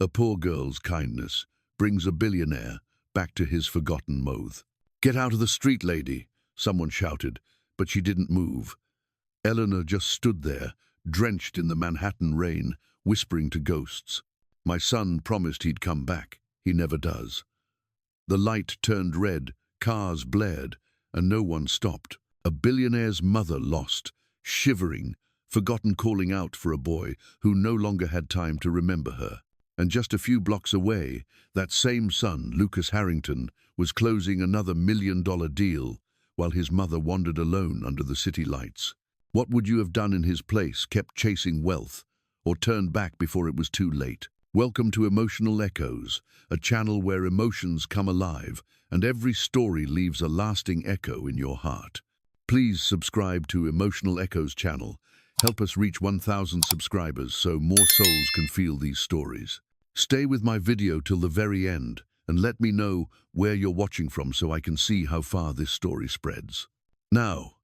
A poor girl's kindness brings a billionaire back to his forgotten moth. "Get out of the street, lady," someone shouted, but she didn't move. Eleanor just stood there, drenched in the Manhattan rain, whispering to ghosts. "My son promised he'd come back. He never does." The light turned red, cars blared, and no one stopped. A billionaire's mother lost, shivering, forgotten calling out for a boy who no longer had time to remember her. And just a few blocks away, that same son, Lucas Harrington, was closing another $1 million deal while his mother wandered alone under the city lights. What would you have done in his place? Kept chasing wealth, or turned back before it was too late? Welcome to Emotional Echoes, a channel where emotions come alive and every story leaves a lasting echo in your heart. Please subscribe to Emotional Echoes channel. Help us reach 1,000 subscribers so more souls can feel these stories. Stay with my video till the very end and let me know where you're watching from so I can see how far this story spreads. Now,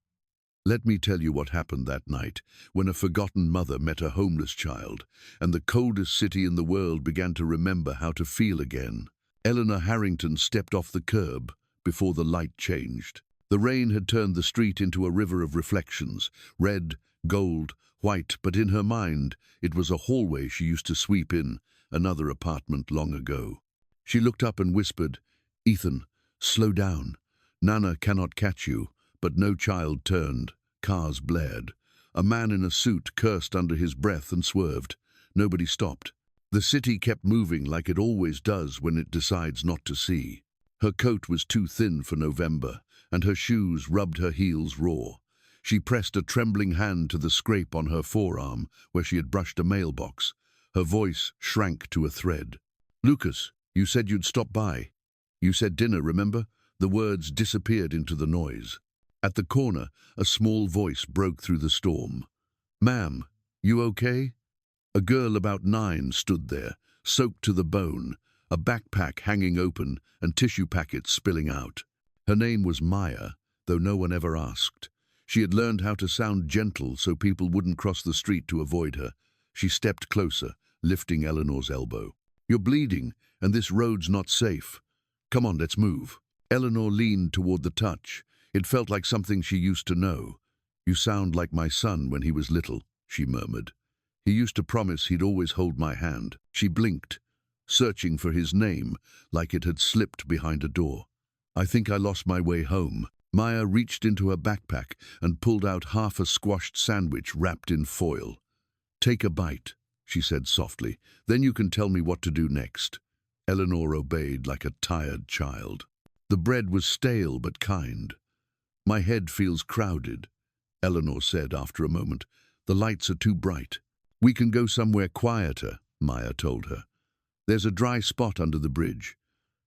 let me tell you what happened that night when a forgotten mother met a homeless child and the coldest city in the world began to remember how to feel again. Eleanor Harrington stepped off the curb before the light changed. The rain had turned the street into a river of reflections, red, gold, white, but in her mind it was a hallway she used to sweep in, another apartment long ago. She looked up and whispered, "Ethan, slow down. Nana cannot catch you." But no child turned. Cars blared. A man in a suit cursed under his breath and swerved. Nobody stopped. The city kept moving like it always does when it decides not to see. Her coat was too thin for November, and her shoes rubbed her heels raw. She pressed a trembling hand to the scrape on her forearm where she had brushed a mailbox. Her voice shrank to a thread. "Lucas, you said you'd stop by. You said dinner, remember?" The words disappeared into the noise. At the corner, a small voice broke through the storm. "Ma'am, you okay?" A girl about 9 stood there, soaked to the bone, a backpack hanging open and tissue packets spilling out. Her name was Maya, though no one ever asked. She had learned how to sound gentle so people wouldn't cross the street to avoid her. She stepped closer, lifting Eleanor's elbow. "You're bleeding, and this road's not safe. Come on, let's move." Eleanor leaned toward the touch. It felt like something she used to know. "You sound like my son when he was little," she murmured. "He used to promise he'd always hold my hand." She blinked, searching for his name like it had slipped behind a door. "I think I lost my way home." Maya reached into her backpack and pulled out half a squashed sandwich wrapped in foil. "Take a bite," she said softly. "Then you can tell me what to do next." Eleanor obeyed like a tired child. The bread was stale but kind. "My head feels crowded," Eleanor said after a moment. "The lights are too bright." "We can go somewhere quieter," Maya told her. "There's a dry spot under the bridge."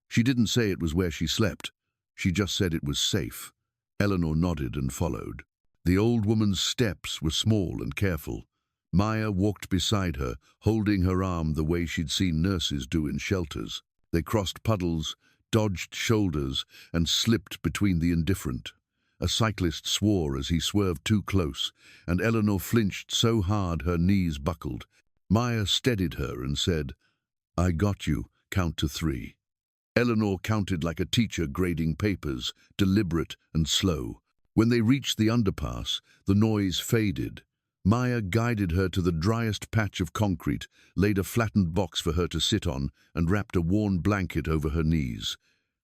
She didn't say it was where she slept. She just said it was safe. Eleanor nodded and followed. The old woman's steps were small and careful. Maya walked beside her, holding her arm the way she'd seen nurses do in shelters. They crossed puddles, dodged shoulders, and slipped between the indifferent. A cyclist swore as he swerved too close, and Eleanor flinched so hard her knees buckled. Maya steadied her and said, "I got you, count to 3. Eleanor counted like a teacher grading papers, deliberate and slow. When they reached the underpass, the noise faded. Maya guided her to the driest patch of concrete, laid a flattened box for her to sit on, and wrapped a worn blanket over her knees.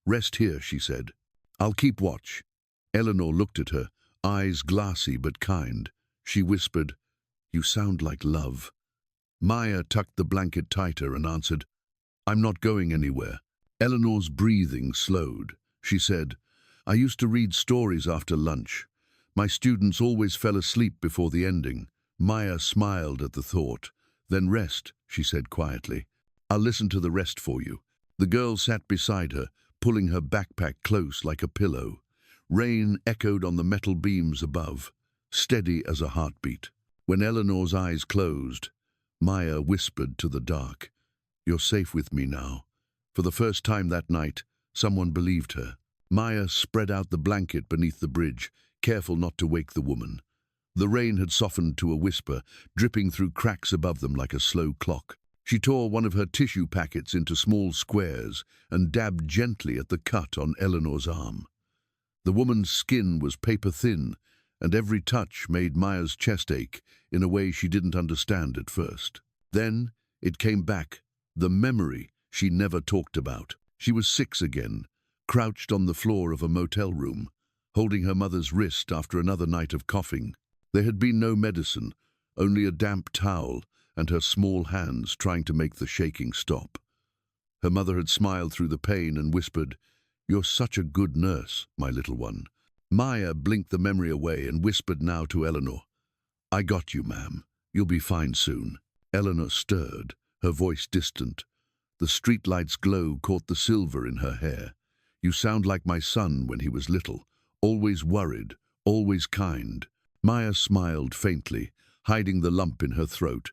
"Rest here," she said. "I'll keep watch." Eleanor looked at her, eyes glassy but kind. She whispered, "You sound like love." Maya tucked the blanket tighter and answered, "I'm not going anywhere." Eleanor's breathing slowed. She said, "I used to read stories after lunch. My students always fell asleep before the ending." Maya smiled at the thought. "Then rest," she said quietly. "I'll listen to the rest for you." The girl sat beside her, pulling her backpack close like a pillow. Rain echoed on the metal beams above, steady as a heartbeat. When Eleanor's eyes closed, Maya whispered to the dark, "You're safe with me now." For the first time that night, someone believed her. Maya spread out the blanket beneath the bridge, careful not to wake the woman. The rain had softened to a whisper, dripping through cracks above them like a slow clock. She tore one of her tissue packets into small squares and dabbed gently at the cut on Eleanor's arm. The woman's skin was paper-thin, and every touch made Maya's chest ache in a way she didn't understand at first. Then it came back, the memory she never talked about. She was 6 again, crouched on the floor of a motel room, holding her mother's wrist after another night of coughing. There had been no medicine, only a damp towel and her small hands trying to make the shaking stop. Her mother had smiled through the pain and whispered, "You're such a good nurse, my little one." Maya blinked the memory away and whispered now to Eleanor, "I got you, ma'am. You'll be fine soon." Eleanor stirred, her voice distant. The streetlight's glow caught the silver in her hair. "You sound like my son when he was little, always worried, always kind." Maya smiled faintly, hiding the lump in her throat.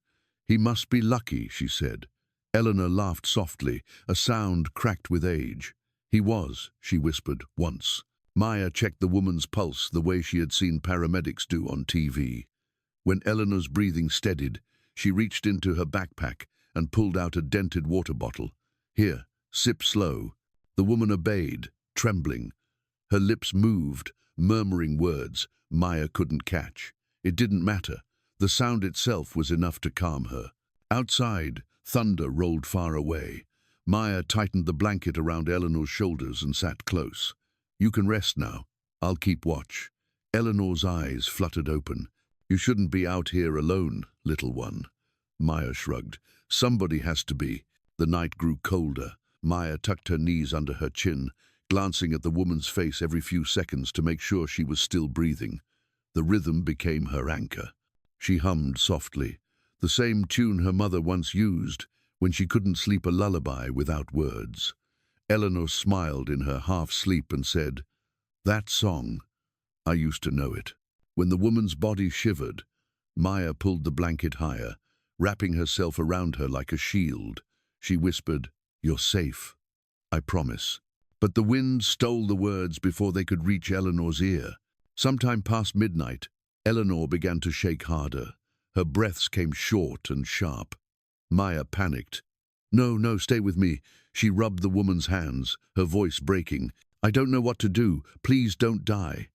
"He must be lucky," she said. Eleanor laughed softly, a sound cracked with age. "He was," she whispered, once. Maya checked the woman's pulse the way she had seen paramedics do on TV. When Eleanor's breathing steadied, she reached into her backpack and pulled out a dented water bottle. "Here, sip slow." The woman obeyed, trembling. Her lips moved, murmuring words Maya couldn't catch. It didn't matter. The sound itself was enough to calm her. Outside, thunder rolled far away. Maya tightened the blanket around Eleanor's shoulders and sat close. "You can rest now. I'll keep watch." Eleanor's eyes fluttered open. "You shouldn't be out here alone, little one." Maya shrugged. "Somebody has to be." The night grew colder. Maya tucked her knees under her chin, glancing at the woman's face every few seconds to make sure she was still breathing. The rhythm became her anchor. She hummed softly, the same tune her mother once used when she couldn't sleep a lullaby without words. Eleanor smiled in her half-sleep and said, "That song, I used to know it." When the woman's body shivered, Maya pulled the blanket higher, wrapping herself around her like a shield. She whispered, "You're safe, I promise." But the wind stole the words before they could reach Eleanor's ear. Sometime past midnight, Eleanor began to shake harder. Her breaths came short and sharp. Maya panicked. "No, no, stay with me." She rubbed the woman's hands, her voice breaking. "I don't know what to do. Please don't die."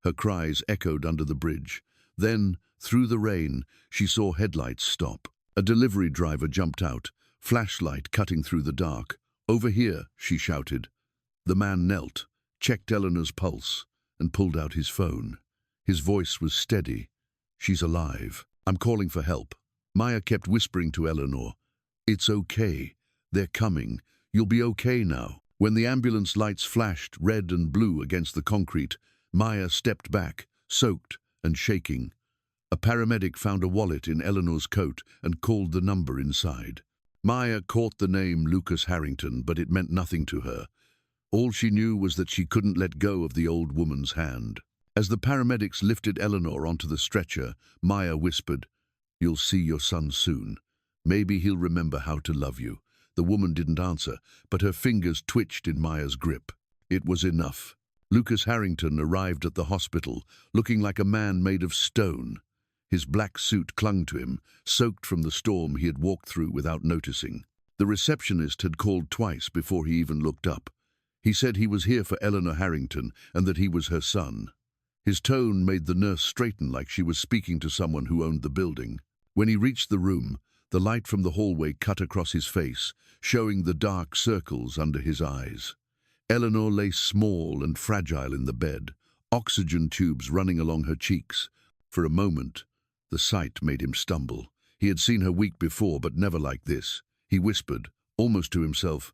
Her cries echoed under the bridge. Then, through the rain, she saw headlights stop. A delivery driver jumped out, flashlight cutting through the dark. "Over here," she shouted. The man knelt, checked Eleanor's pulse, and pulled out his phone. His voice was steady. "She's alive. I'm calling for help." Maya kept whispering to Eleanor, "It's okay. They're coming. You'll be okay now." When the ambulance lights flashed red and blue against the concrete, Maya stepped back, soaked and shaking. A paramedic found a wallet in Eleanor's coat and called the number inside. Maya caught the name Lucas Harrington, but it meant nothing to her. All she knew was that she couldn't let go of the old woman's hand. As the paramedics lifted Eleanor onto the stretcher, Maya whispered, "You'll see your son soon. Maybe he'll remember how to love you." The woman didn't answer, but her fingers twitched in Maya's grip. It was enough. Lucas Harrington arrived at the hospital, looking like a man made of stone. His black suit clung to him, soaked from the storm he had walked through without noticing. The receptionist had called twice before he even looked up. He said he was here for Eleanor Harrington and that he was her son. His tone made the nurse straighten like she was speaking to someone who owned the building. When he reached the room, the light from the hallway cut across his face, showing the dark circles under his eyes. Eleanor lay small and fragile in the bed, oxygen tubes running along her cheeks. For a moment, the sight made him stumble. He had seen her weak before, but never like this. He whispered, almost to himself,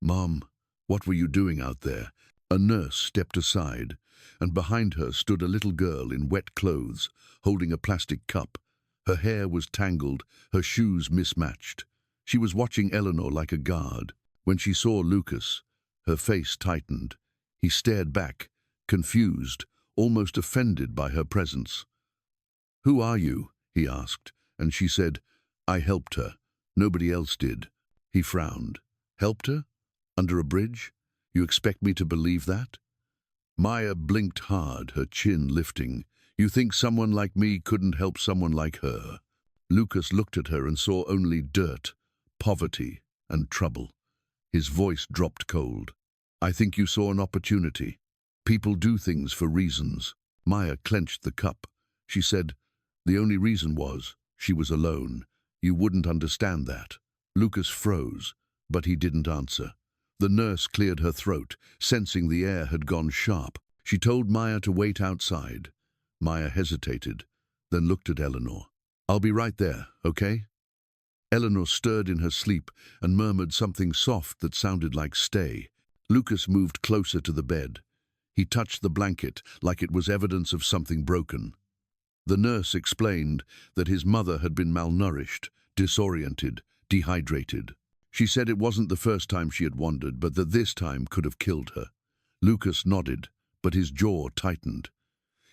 "Mom, what were you doing out there?" A nurse stepped aside, and behind her stood a little girl in wet clothes, holding a plastic cup. Her hair was tangled, her shoes mismatched. She was watching Eleanor like a guard. When she saw Lucas, her face tightened. He stared back, confused, almost offended by her presence. "Who are you?" he asked, and she said, "I helped her. Nobody else did." He frowned. "Helped her? Under a bridge? You expect me to believe that?" Maya blinked hard, her chin lifting. "You think someone like me couldn't help someone like her?" Lucas looked at her and saw only dirt, poverty and trouble. His voice dropped cold. I think you saw an opportunity. People do things for reasons. Maya clenched the cup. She said, the only reason was she was alone. You wouldn't understand that. Lucas froze, but he didn't answer. The nurse cleared her throat, sensing the air had gone sharp. She told Maya to wait outside. Maya hesitated, then looked at Eleanor. I'll be right there, okay? Eleanor stirred in her sleep and murmured something soft that sounded like stay. Lucas moved closer to the bed. He touched the blanket like it was evidence of something broken. The nurse explained that his mother had been malnourished, disoriented, dehydrated. She said it wasn't the first time she had wandered, but that this time could have killed her. Lucas nodded, but his jaw tightened.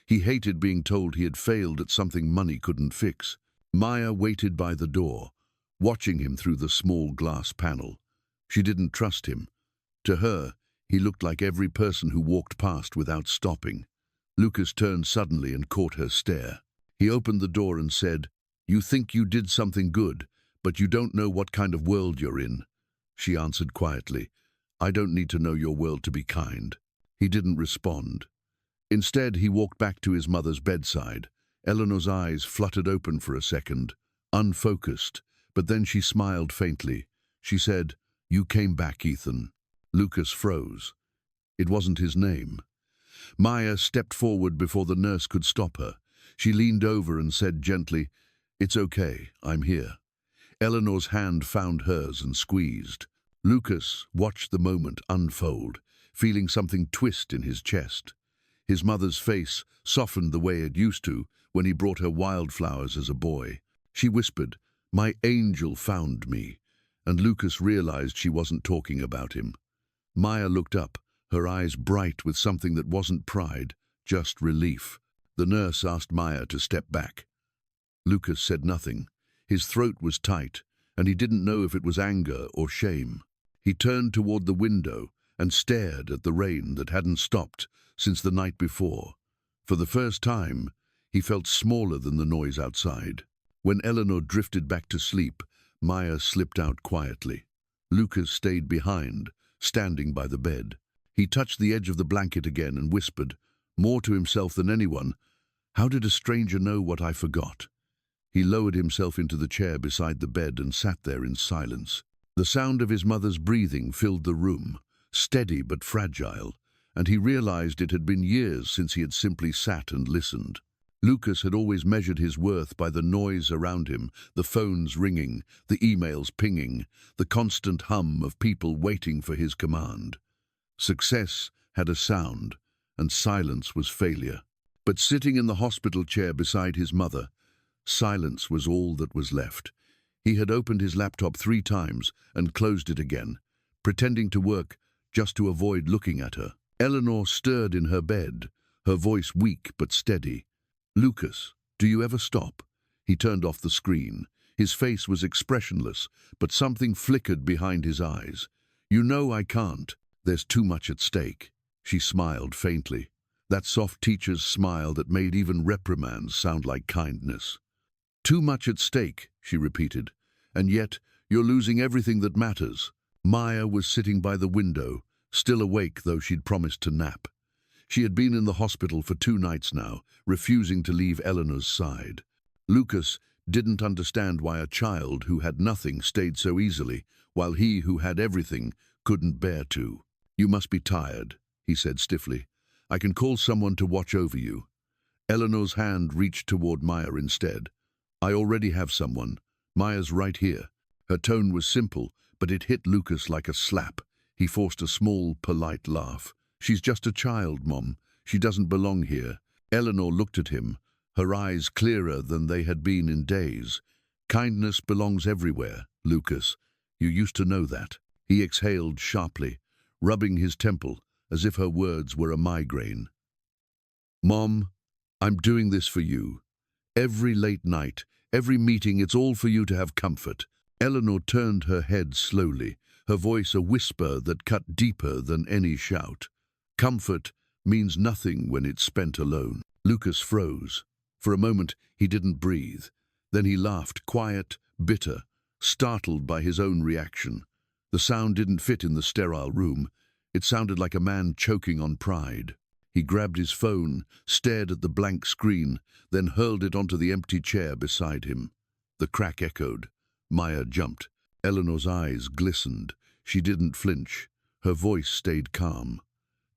He hated being told he had failed at something money couldn't fix. Maya waited by the door, watching him through the small glass panel. She didn't trust him. To her, he looked like every person who walked past without stopping. Lucas turned suddenly and caught her stare. He opened the door and said, "You think you did something good, but you don't know what kind of world you're in." She answered quietly, "I don't need to know your world to be kind." He didn't respond. Instead, he walked back to his mother's bedside. Eleanor's eyes fluttered open for a second, unfocused, but then she smiled faintly. She said, "You came back, Ethan." Lucas froze. It wasn't his name. Maya stepped forward before the nurse could stop her. She leaned over and said gently, "It's okay, I'm here." Eleanor's hand found hers and squeezed. Lucas watched the moment unfold, feeling something twist in his chest. His mother's face softened the way it used to when he brought her wildflowers as a boy. She whispered, "My angel found me," and Lucas realized she wasn't talking about him. Maya looked up, her eyes bright with something that wasn't pride, just relief. The nurse asked Maya to step back. Lucas said nothing. His throat was tight, and he didn't know if it was anger or shame. He turned toward the window and stared at the rain that hadn't stopped since the night before. For the first time, he felt smaller than the noise outside. When Eleanor drifted back to sleep, Maya slipped out quietly. Lucas stayed behind, standing by the bed. He touched the edge of the blanket again and whispered, more to himself than anyone, "How did a stranger know what I forgot?" He lowered himself into the chair beside the bed and sat there in silence. The sound of his mother's breathing filled the room, steady but fragile, and he realized it had been years since he had simply sat and listened. Lucas had always measured his worth by the noise around him, the phones ringing, the emails pinging, the constant hum of people waiting for his command. Success had a sound, and silence was failure. But sitting in the hospital chair beside his mother, silence was all that was left. He had opened his laptop 3 times and closed it again, pretending to work just to avoid looking at her. Eleanor stirred in her bed, her voice weak but steady. "Lucas, do you ever stop?" He turned off the screen. His face was expressionless, but something flickered behind his eyes. "You know I can't. There's too much at stake." She smiled faintly, that soft teacher's smile that made even reprimands sound like kindness. "Too much at stake," she repeated, "and yet you're losing everything that matters." Maya was sitting by the window, still awake though she'd promised to nap. She had been in the hospital for 2 nights now, refusing to leave Eleanor's side. Lucas didn't understand why a child who had nothing stayed so easily, while he who had everything couldn't bear to. "You must be tired," he said stiffly. "I can call someone to watch over you." Eleanor's hand reached toward Maya instead. "I already have someone. Maya's right here." Her tone was simple, but it hit Lucas like a slap. He forced a small, polite laugh. "She's just a child, Mom. She doesn't belong here." Eleanor looked at him, her eyes clearer than they had been in days. "Kindness belongs everywhere, Lucas. You used to know that." He exhaled sharply, rubbing his temple as if her words were a migraine. "Mom, I'm doing this for you. Every late night, every meeting, it's all for you to have comfort." Eleanor turned her head slowly, her voice a whisper that cut deeper than any shout. "Comfort means nothing when it's spent alone." Lucas froze. For a moment, he didn't breathe. Then he laughed, quiet, bitter. startled by his own reaction. The sound didn't fit in the sterile room. It sounded like a man choking on pride. He grabbed his phone, stared at the blank screen, then hurled it onto the empty chair beside him. The crack echoed. Maya jumped. Eleanor's eyes glistened. She didn't flinch. Her voice stayed calm.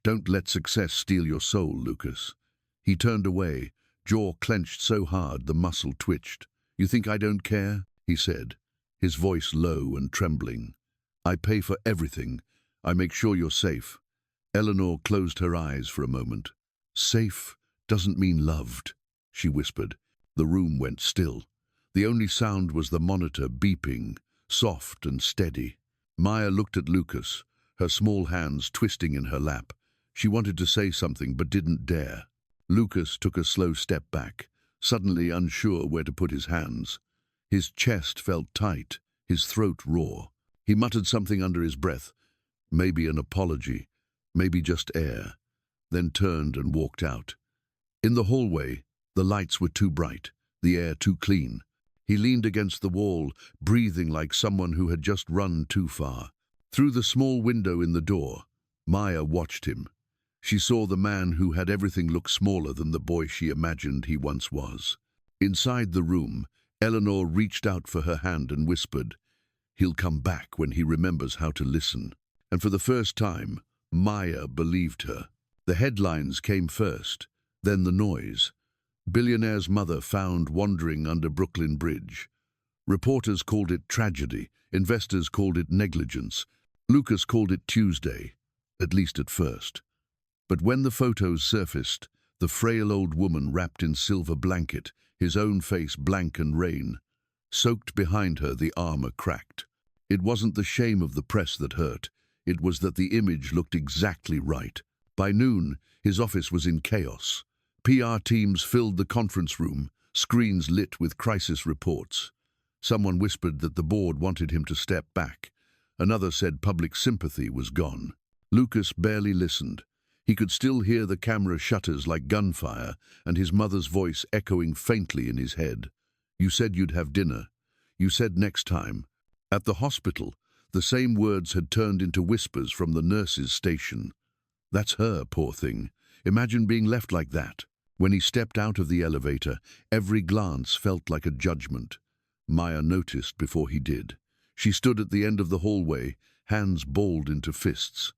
"Don't let success steal your soul, Lucas." He turned away, jaw clenched so hard the muscle twitched. "You think I don't care?" he said, his voice low and trembling. "I pay for everything. I make sure you're safe." Eleanor closed her eyes for a moment. "Safe doesn't mean loved," she whispered. The room went still. The only sound was the monitor beeping, soft and steady. Maya looked at Lucas, her small hands twisting in her lap. She wanted to say something but didn't dare. Lucas took a slow step back, suddenly unsure where to put his hands. His chest felt tight, his throat raw. He muttered something under his breath, maybe an apology, maybe just air, then turned and walked out. In the hallway, the lights were too bright, the air too clean. He leaned against the wall, breathing like someone who had just run too far. Through the small window in the door, Maya watched him. She saw the man who had everything look smaller than the boy she imagined he once was. Inside the room, Eleanor reached out for her hand and whispered, "He'll come back when he remembers how to listen." And for the first time, Maya believed her. The headlines came first, then the noise. Billionaire's mother found wandering under Brooklyn Bridge. Reporters called it tragedy. Investors called it negligence. Lucas called it Tuesday, at least at first. But when the photos surfaced, the frail old woman wrapped in silver blanket, his own face blank and rain. Soaked behind her, the armor cracked. It wasn't the shame of the press that hurt. It was that the image looked exactly right. By noon, his office was in chaos. PR teams filled the conference room, screens lit with crisis reports. Someone whispered that the board wanted him to step back. Another said public sympathy was gone. Lucas barely listened. He could still hear the camera shutters like gunfire and his mother's voice echoing faintly in his head. "You said you'd have dinner. You said next time." At the hospital, the same words had turned into whispers from the nurse's station. "That's her, poor thing. Imagine being left like that." When he stepped out of the elevator, every glance felt like a judgment. Maya noticed before he did. She stood at the end of the hallway, hands balled into fists.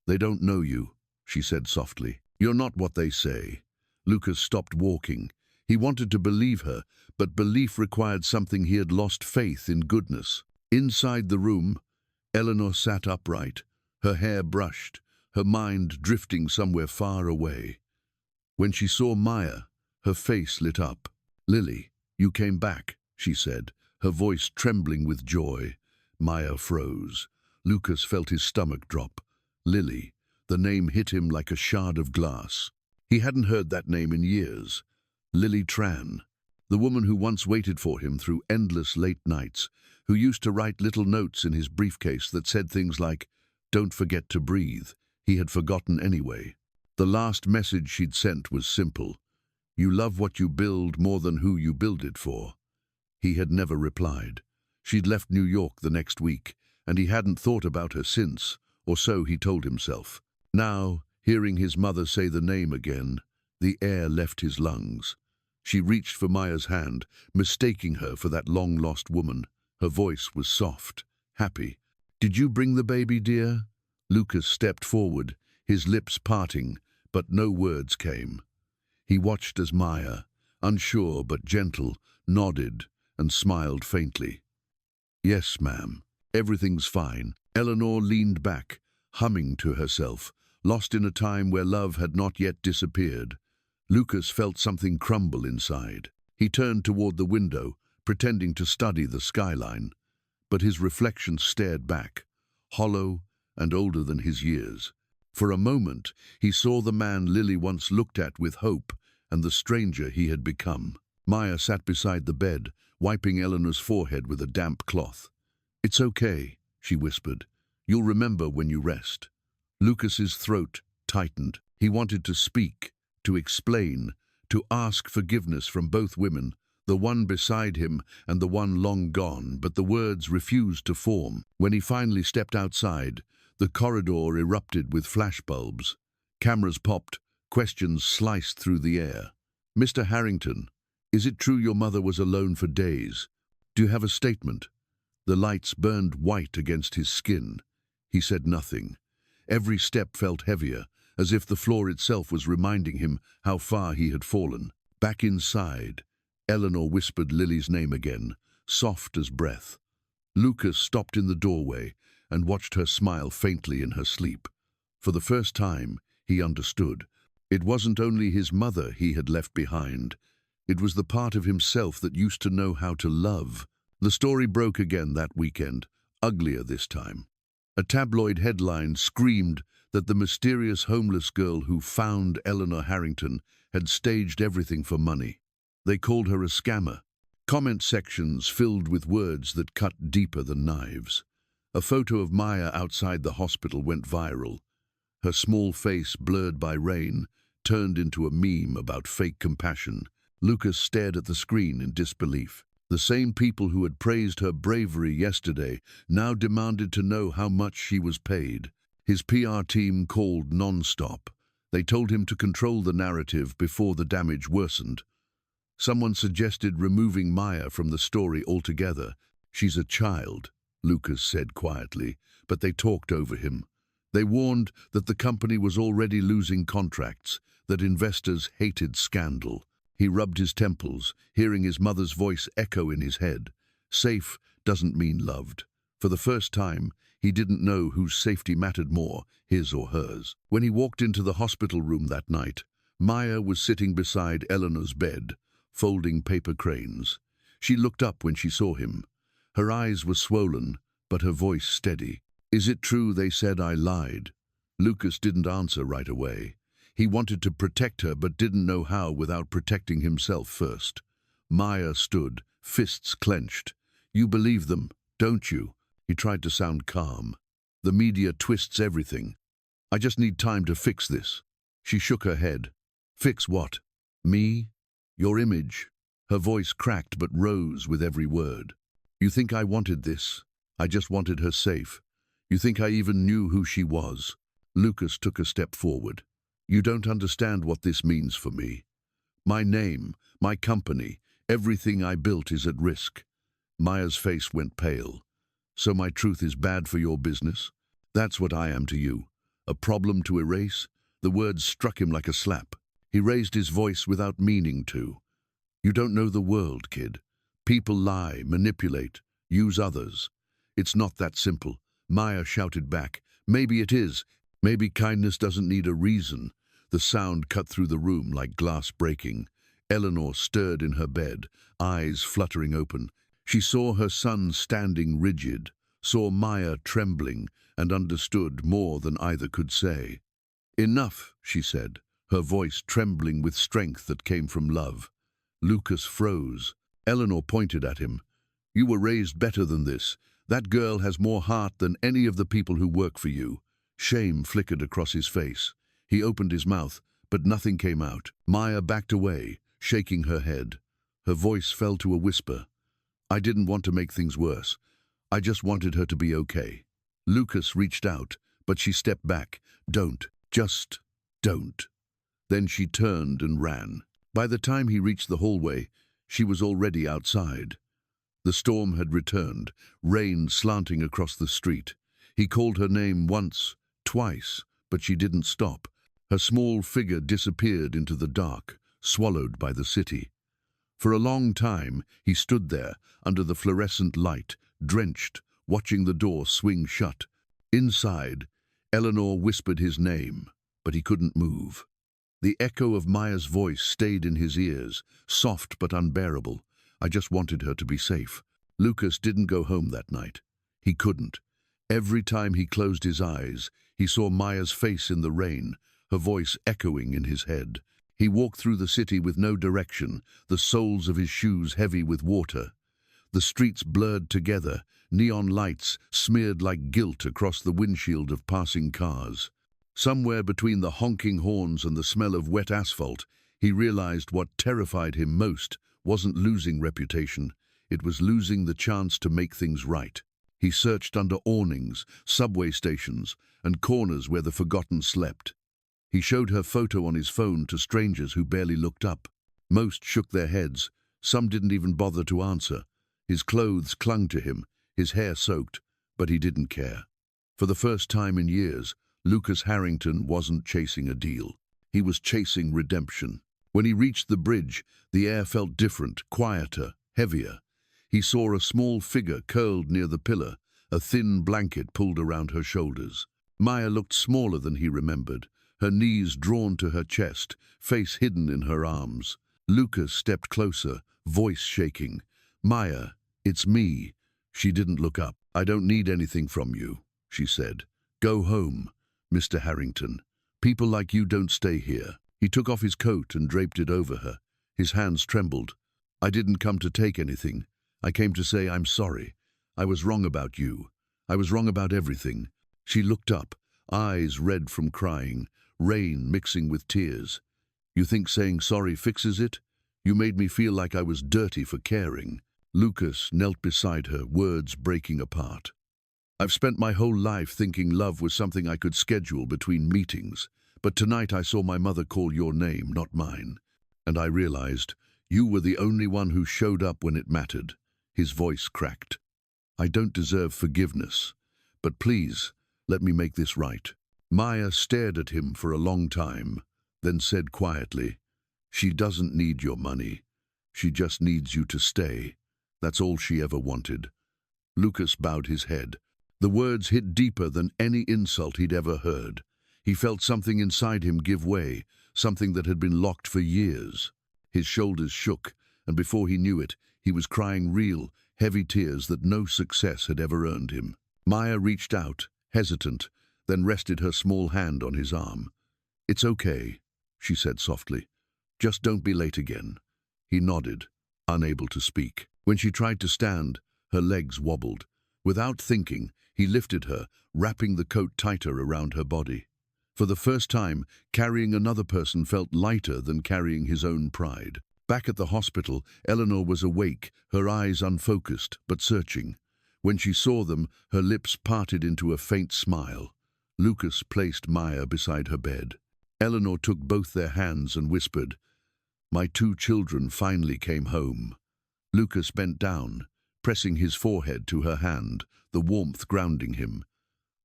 "They don't know you," she said softly. "You're not what they say." Lucas stopped walking. He wanted to believe her, but belief required something he had lost faith in goodness. Inside the room, Eleanor sat upright, her hair brushed, her mind drifting somewhere far away. When she saw Maya, her face lit up. "Lily, you came back," she said, her voice trembling with joy. Maya froze. Lucas felt his stomach drop. Lily. The name hit him like a shard of glass. He hadn't heard that name in years. Lily Tran, the woman who once waited for him through endless late nights, who used to write little notes in his briefcase that said things like, "Don't forget to breathe." He had forgotten anyway. The last message she'd sent was simple. "You love what you build more than who you build it for." He had never replied. She'd left New York the next week, and he hadn't thought about her since, or so he told himself. Now, hearing his mother say the name again, the air left his lungs. She reached for Maya's hand, mistaking her for that long-lost woman. Her voice was soft, happy. "Did you bring the baby, dear?" Lucas stepped forward, his lips parting, but no words came. He watched as Maya, unsure but gentle, nodded and smiled faintly. "Yes, ma'am. Everything's fine." Eleanor leaned back, humming to herself, lost in a time where love had not yet disappeared. Lucas felt something crumble inside. He turned toward the window, pretending to study the skyline. But his reflection stared back, hollow and older than his years. For a moment, he saw the man Lily once looked at with hope and the stranger he had become. Maya sat beside the bed, wiping Eleanor's forehead with a damp cloth. "It's okay," she whispered. "You'll remember when you rest." Lucas's throat tightened. He wanted to speak, to explain, to ask forgiveness from both women. the one beside him and the one long gone, but the words refused to form. When he finally stepped outside, the corridor erupted with flashbulbs. Cameras popped, questions sliced through the air. "Mr. Harrington, is it true your mother was alone for days? Do you have a statement?" The lights burned white against his skin. He said nothing. Every step felt heavier, as if the floor itself was reminding him how far he had fallen. Back inside, Eleanor whispered Lily's name again, soft as breath. Lucas stopped in the doorway and watched her smile faintly in her sleep. For the first time, he understood. It wasn't only his mother he had left behind. It was the part of himself that used to know how to love. The story broke again that weekend, uglier this time. A tabloid headline screamed that the mysterious homeless girl who found Eleanor Harrington had staged everything for money. They called her a scammer. Comment sections filled with words that cut deeper than knives. A photo of Maya outside the hospital went viral. Her small face, blurred by rain, turned into a meme about fake compassion. Lucas stared at the screen in disbelief. The same people who had praised her bravery yesterday now demanded to know how much she was paid. His PR team called non-stop. They told him to control the narrative before the damage worsened. Someone suggested removing Maya from the story altogether. "She's a child," Lucas said quietly, but they talked over him. They warned that the company was already losing contracts, that investors hated scandal. He rubbed his temples, hearing his mother's voice echo in his head. Safe doesn't mean loved. For the first time, he didn't know whose safety mattered more, his or hers. When he walked into the hospital room that night, Maya was sitting beside Eleanor's bed, folding paper cranes. She looked up when she saw him. Her eyes were swollen, but her voice steady. "Is it true they said I lied?" Lucas didn't answer right away. He wanted to protect her, but didn't know how without protecting himself first. Maya stood, fists clenched. "You believe them, don't you?" He tried to sound calm. "The media twists everything. I just need time to fix this." She shook her head. "Fix what? Me? Your image?" Her voice cracked but rose with every word. "You think I wanted this? I just wanted her safe. You think I even knew who she was?" Lucas took a step forward. "You don't understand what this means for me. My name, my company, everything I built is at risk." Maya's face went pale. "So my truth is bad for your business? That's what I am to you. A problem to erase?" The words struck him like a slap. He raised his voice without meaning to. "You don't know the world, kid. People lie, manipulate, use others. It's not that simple." Maya shouted back. "Maybe it is. Maybe kindness doesn't need a reason." The sound cut through the room like glass breaking. Eleanor stirred in her bed, eyes fluttering open. She saw her son standing rigid, saw Maya trembling, and understood more than either could say. "Enough," she said, her voice trembling with strength that came from love. Lucas froze. Eleanor pointed at him. "You were raised better than this. That girl has more heart than any of the people who work for you." Shame flickered across his face. He opened his mouth, but nothing came out. Maya backed away, shaking her head. Her voice fell to a whisper. "I didn't want to make things worse. I just wanted her to be okay." Lucas reached out, but she stepped back. "Don't. Just don't." Then she turned and ran. By the time he reached the hallway, she was already outside. The storm had returned, rain slanting across the street. He called her name once, twice, but she didn't stop. Her small figure disappeared into the dark, swallowed by the city. For a long time, he stood there, under the fluorescent light, drenched, watching the door swing shut. Inside, Eleanor whispered his name, but he couldn't move. The echo of Maya's voice stayed in his ears, soft but unbearable. "I just wanted her to be safe." Lucas didn't go home that night. He couldn't. Every time he closed his eyes, he saw Maya's face in the rain, her voice echoing in his head. He walked through the city with no direction, the soles of his shoes heavy with water. The streets blurred together, neon lights smeared like guilt across the windshield of passing cars. Somewhere between the honking horns and the smell of wet asphalt, he realized what terrified him most wasn't losing reputation, it was losing the chance to make things right. He searched under awnings, subway stations, and corners where the forgotten slept. He showed her photo on his phone to strangers who barely looked up. Most shook their heads, some didn't even bother to answer. His clothes clung to him, his hair soaked, but he didn't care. For the first time in years, Lucas Harrington wasn't chasing a deal. He was chasing redemption. When he reached the bridge, the air felt different, quieter, heavier. He saw a small figure curled near the pillar, a thin blanket pulled around her shoulders. Maya looked smaller than he remembered, her knees drawn to her chest, face hidden in her arms. Lucas stepped closer, voice shaking. "Maya, it's me." She didn't look up. "I don't need anything from you," she said. "Go home, Mr. Harrington. People like you don't stay here." He took off his coat and draped it over her. His hands trembled. "I didn't come to take anything. I came to say I'm sorry. I was wrong about you. I was wrong about everything." She looked up, eyes red from crying, rain mixing with tears. "You think saying sorry fixes it? You made me feel like I was dirty for caring." Lucas knelt beside her, words breaking apart. "I've spent my whole life thinking love was something I could schedule between meetings, but tonight I saw my mother call your name, not mine. And I realized you were the only one who showed up when it mattered." His voice cracked. "I don't deserve forgiveness, but please, let me make this right." Maya stared at him for a long time, then said quietly, "She doesn't need your money. She just needs you to stay. That's all she ever wanted." Lucas bowed his head. The words hit deeper than any insult he'd ever heard. He felt something inside him give way, something that had been locked for years. His shoulders shook, and before he knew it, he was crying real, heavy tears that no success had ever earned him. Maya reached out, hesitant, then rested her small hand on his arm. "It's okay," she said softly. "Just don't be late again." He nodded, unable to speak. When she tried to stand, her legs wobbled. Without thinking, he lifted her, wrapping the coat tighter around her body. For the first time, carrying another person felt lighter than carrying his own pride. Back at the hospital, Eleanor was awake, her eyes unfocused, but searching. When she saw them, her lips parted into a faint smile. Lucas placed Maya beside her bed. Eleanor took both their hands and whispered, "My 2 children finally came home." Lucas bent down, pressing his forehead to her hand, the warmth grounding him.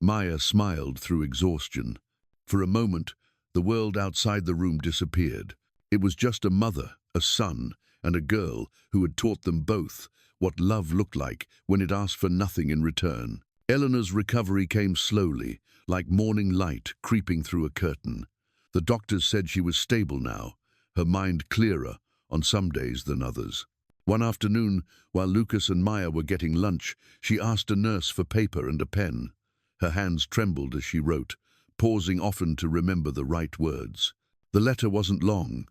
Maya smiled through exhaustion. For a moment, the world outside the room disappeared. It was just a mother, a son, and a girl who had taught them both what love looked like when it asked for nothing in return. Eleanor's recovery came slowly, like morning light creeping through a curtain. The doctors said she was stable now, her mind clearer on some days than others. One afternoon, while Lucas and Maya were getting lunch, she asked a nurse for paper and a pen. Her hands trembled as she wrote, pausing often to remember the right words. The letter wasn't long,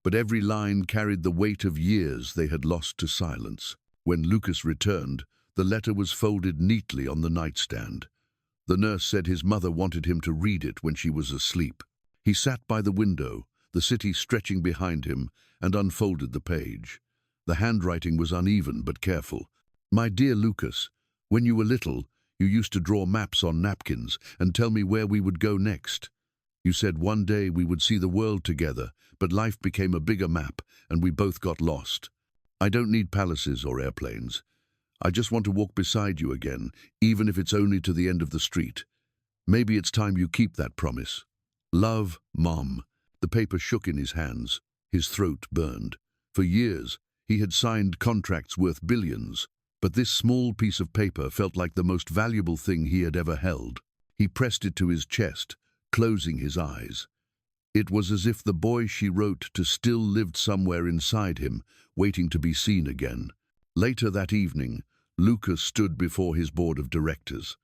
but every line carried the weight of years they had lost to silence. When Lucas returned, the letter was folded neatly on the nightstand. The nurse said his mother wanted him to read it when she was asleep. He sat by the window, the city stretching behind him, and unfolded the page. The handwriting was uneven but careful. "My dear Lucas, when you were little, you used to draw maps on napkins and tell me where we would go next. You said one day we would see the world together, but life became a bigger map and we both got lost. I don't need palaces or airplanes. I just want to walk beside you again, even if it's only to the end of the street. Maybe it's time you keep that promise. Love, Mom." The paper shook in his hands. His throat burned. For years, he had signed contracts worth billions, but this small piece of paper felt like the most valuable thing he had ever held. He pressed it to his chest, closing his eyes. It was as if the boy she wrote to still lived somewhere inside him, waiting to be seen again. Later that evening, Lucas stood before his board of directors.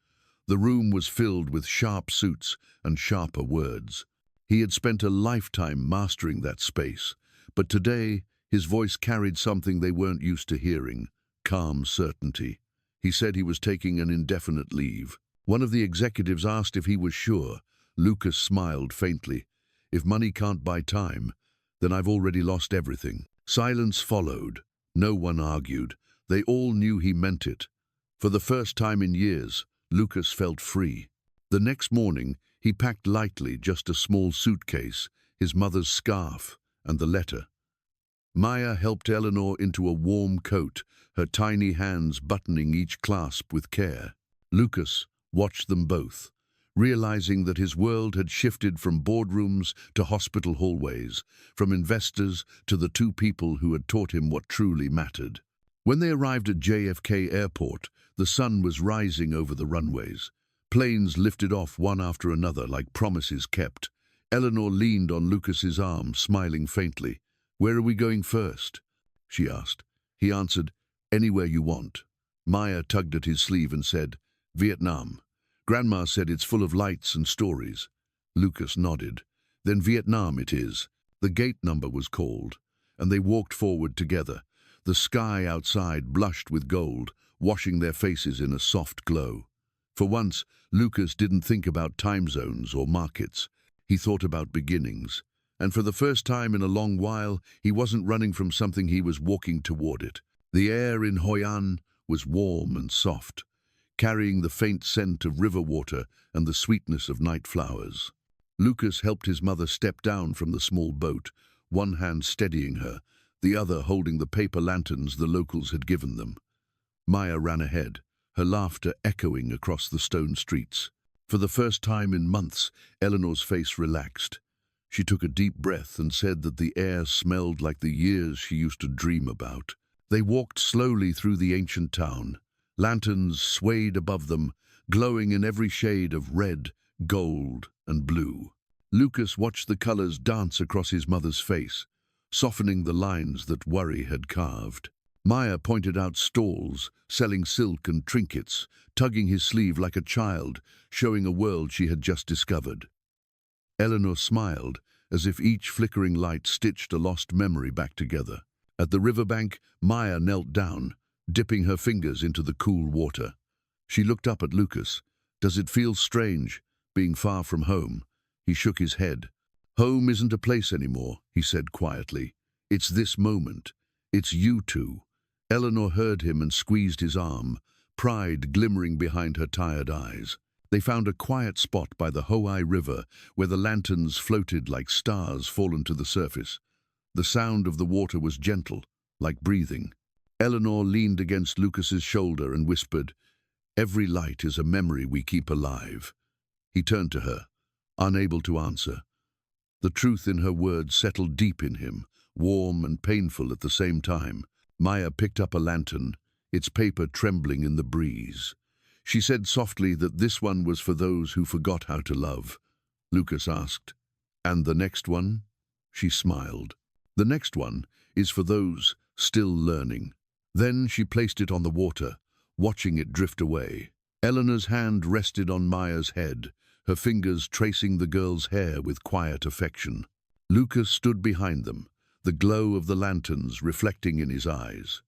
The room was filled with sharp suits and sharper words. He had spent a lifetime mastering that space, but today his voice carried something they weren't used to hearing, calm certainty. He said he was taking an indefinite leave. One of the executives asked if he was sure. Lucas smiled faintly. "If money can't buy time, then I've already lost everything." Silence followed. No one argued. They all knew he meant it. For the first time in years, Lucas felt free. The next morning, he packed lightly just a small suitcase, his mother's scarf, and the letter. Maya helped Eleanor into a warm coat, her tiny hands buttoning each clasp with care. Lucas watched them both, realizing that his world had shifted from boardrooms to hospital hallways, from investors to the two people who had taught him what truly mattered. When they arrived at JFK Airport, the sun was rising over the runways. Planes lifted off one after another like promises kept. Eleanor leaned on Lucas's arm, smiling faintly. "Where are we going first?" she asked. He answered, "Anywhere you want." Maya tugged at his sleeve and said, "Vietnam. Grandma said it's full of lights and stories." Lucas nodded. "Then Vietnam it is." The gate number was called, and they walked forward together. The sky outside blushed with gold, washing their faces in a soft glow. For once, Lucas didn't think about time zones or markets. He thought about beginnings. And for the first time in a long while, he wasn't running from something, he was walking toward it. The air in Hoi An was warm and soft, carrying the faint scent of river water and the sweetness of night flowers. Lucas helped his mother step down from the small boat, one hand steadying her, the other holding the paper lanterns the locals had given them. Maya ran ahead, her laughter echoing across the stone streets. For the first time in months, Eleanor's face relaxed. She took a deep breath and said that the air smelled like the years she used to dream about. They walked slowly through the ancient town. Lanterns swayed above them, glowing in every shade of red, gold, and blue. Lucas watched the colors dance across his mother's face, softening the lines that worry had carved. Maya pointed out stalls, selling silk and trinkets, tugging his sleeve like a child, showing a world she had just discovered. Eleanor smiled, as if each flickering light stitched a lost memory back together. At the riverbank, Maya knelt down, dipping her fingers into the cool water. She looked up at Lucas. "Does it feel strange, being far from home?" He shook his head. "Home isn't a place anymore," he said quietly. "It's this moment. It's you two." Eleanor heard him and squeezed his arm, pride glimmering behind her tired eyes. They found a quiet spot by the Hoai River where the lanterns floated like stars fallen to the surface. The sound of the water was gentle, like breathing. Eleanor leaned against Lucas's shoulder and whispered, "Every light is a memory we keep alive." He turned to her, unable to answer. The truth in her words settled deep in him, warm and painful at the same time. Maya picked up a lantern, its paper trembling in the breeze. She said softly that this one was for those who forgot how to love. Lucas asked, "And the next one?" She smiled. "The next one is for those still learning." Then she placed it on the water, watching it drift away. Eleanor's hand rested on Maya's head, her fingers tracing the girl's hair with quiet affection. Lucas stood behind them, the glow of the lanterns reflecting in his eyes.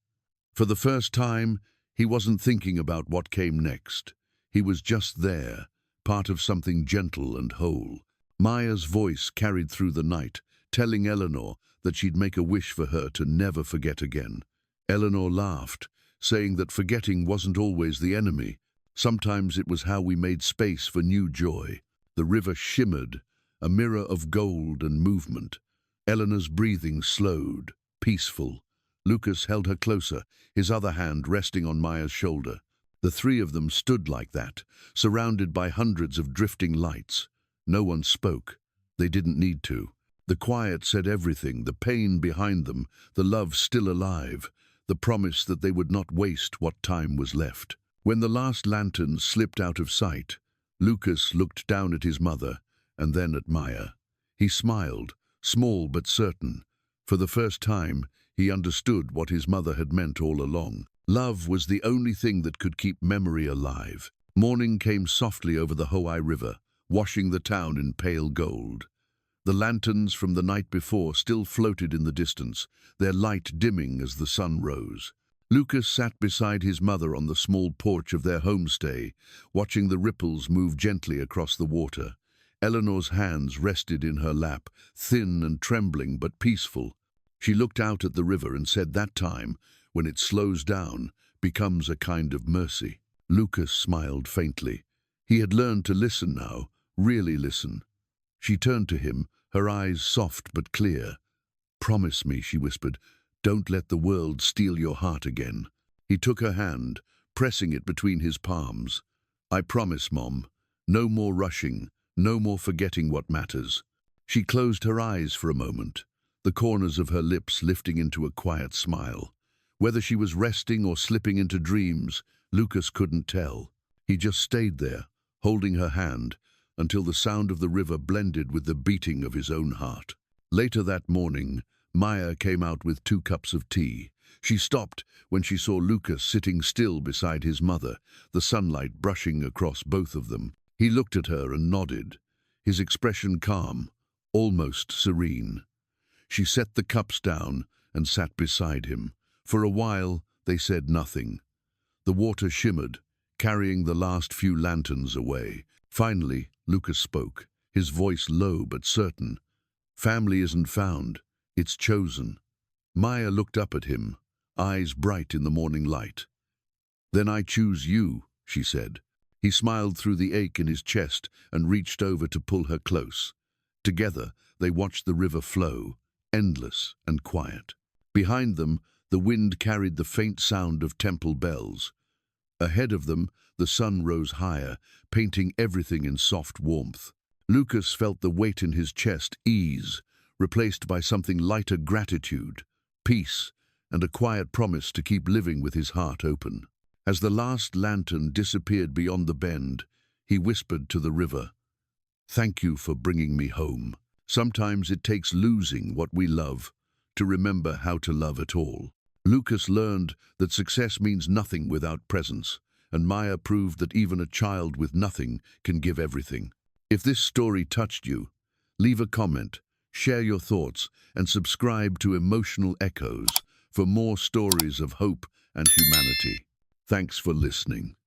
For the first time, he wasn't thinking about what came next. He was just there, part of something gentle and whole. Maya's voice carried through the night, telling Eleanor that she'd make a wish for her to never forget again. Eleanor laughed, saying that forgetting wasn't always the enemy. Sometimes it was how we made space for new joy. The river shimmered, a mirror of gold and movement. Eleanor's breathing slowed, peaceful. Lucas held her closer, his other hand resting on Maya's shoulder. The three of them stood like that, surrounded by hundreds of drifting lights. No one spoke. They didn't need to. The quiet said everything, the pain behind them, the love still alive, the promise that they would not waste what time was left. When the last lantern slipped out of sight, Lucas looked down at his mother and then at Maya. He smiled, small but certain. For the first time, he understood what his mother had meant all along. Love was the only thing that could keep memory alive. Morning came softly over the Hoai River, washing the town in pale gold. The lanterns from the night before still floated in the distance, their light dimming as the sun rose. Lucas sat beside his mother on the small porch of their homestay, watching the ripples move gently across the water. Eleanor's hands rested in her lap, thin and trembling but peaceful. She looked out at the river and said that time, when it slows down, becomes a kind of mercy. Lucas smiled faintly. He had learned to listen now, really listen. She turned to him, her eyes soft but clear. "Promise me," she whispered, "don't let the world steal your heart again." He took her hand, pressing it between his palms. "I promise, Mom. No more rushing, no more forgetting what matters." She closed her eyes for a moment, the corners of her lips lifting into a quiet smile. Whether she was resting or slipping into dreams, Lucas couldn't tell. He just stayed there, holding her hand, until the sound of the river blended with the beating of his own heart. Later that morning, Maya came out with 2 cups of tea. She stopped when she saw Lucas sitting still beside his mother, the sunlight brushing across both of them. He looked at her and nodded, his expression calm, almost serene. She set the cups down and sat beside him. For a while, they said nothing. The water shimmered, carrying the last few lanterns away. Finally, Lucas spoke, his voice low but certain. "Family isn't found, it's chosen." Maya looked up at him, eyes bright in the morning light. "Then I choose you," she said. He smiled through the ache in his chest and reached over to pull her close. Together, they watched the river flow, endless and quiet. Behind them, the wind carried the faint sound of temple bells. Ahead of them, the sun rose higher, painting everything in soft warmth. Lucas felt the weight in his chest ease, replaced by something lighter: gratitude, peace, and a quiet promise to keep living with his heart open. As the last lantern disappeared beyond the bend, he whispered to the river, "Thank you for bringing me home. Sometimes it takes losing what we love to remember how to love at all." Lucas learned that success means nothing without presence, and Maya proved that even a child with nothing can give everything. If this story touched you, leave a comment, share your thoughts, and subscribe to Emotional Echoes for more stories of hope and humanity. Thanks for listening.